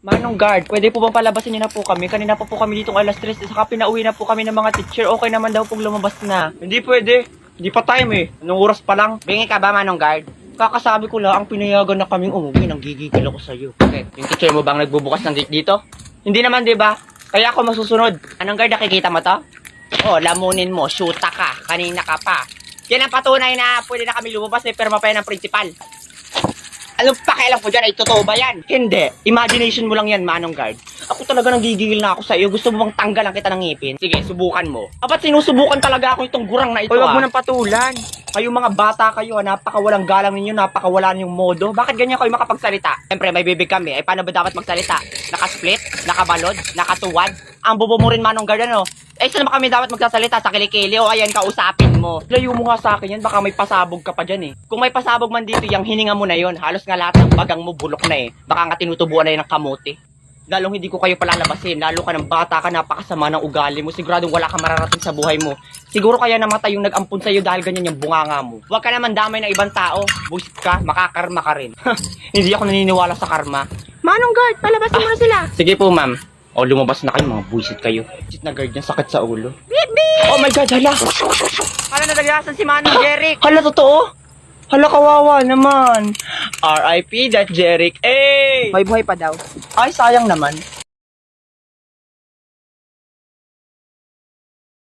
Manong guard, pwede po bang palabasin niyo na po kami? Kanina pa po kami dito alas 3, saka pinauwi na po kami ng mga teacher. Okay naman daw pong lumabas na. Hindi pwede. Hindi pa time eh. Anong oras pa lang? Bingi ka ba, Manong Guard? Kakasabi ko lang, ang pinayagan na kaming umuwi. Nang gigigil ako sa'yo. Okay. Yung teacher mo bang nagbubukas ng gate dito? Hindi naman, di ba? Kaya ako masusunod. Manong Guard, nakikita mo to? Oh, lamunin mo. Shoota ka. Kanina ka pa. Yan ang patunay na pwede na kami lumabas. May perma pa yan ng principal. Anong pakialam ko dyan? Ay, totoo ba yan? Hindi. Imagination mo lang yan, Manong Guard. Ako talaga nang gigigil na ako sa iyo. Gusto mo bang tanggalan kita ng ngipin? Sige, subukan mo. Ba't sinusubukan talaga ako itong gurang na ito? Hoy, wag mo nang patulan. Kayo mga bata kayo, napakawalang galang ninyo, napakawalan yung modo. Bakit ganyan kayo makapagsalita? Siyempre, may bibig kami. Ay, paano ba dapat magsalita? Nakasplit? Nakabalod? Nakatuwad? Ang bobo mo rin, Manong Guard, ano? Eh, saan ba kami dapat magsasalita? Sa kilikili o ayan, kausapin mo. Layo mo nga sa akin yan, baka may pasabog ka pa dyan eh. Kung may pasabog man dito, yung hininga mo na yon, halos nga lahat ng bagang mo bulok na eh. Baka nga tinutubuan na yun ng kamote. Lalong hindi ko kayo palalabasin, lalo ka ng bata ka, napakasama ng ugali mo, siguradong wala kang mararating sa buhay mo. Siguro kaya namatay yung nag-ampun sa'yo dahil ganyan yung bunganga mo. Huwag ka naman damay ng ibang tao. Buisit ka, makakarma ka rin. Hindi ako naniniwala sa karma. Manong guard, palabasin mo na sila. Sige po, ma'am. O, lumabas na kayo, mga buisit kayo. Buisit na guard yan, sakit sa ulo. Bibi! Oh my god, hala! Hala, nadaglasan si Manong Jeric. Hala, totoo? Hala, kawawa naman. R.I.P. that Jeric. Eh! May buhay pa daw. Ay, sayang naman.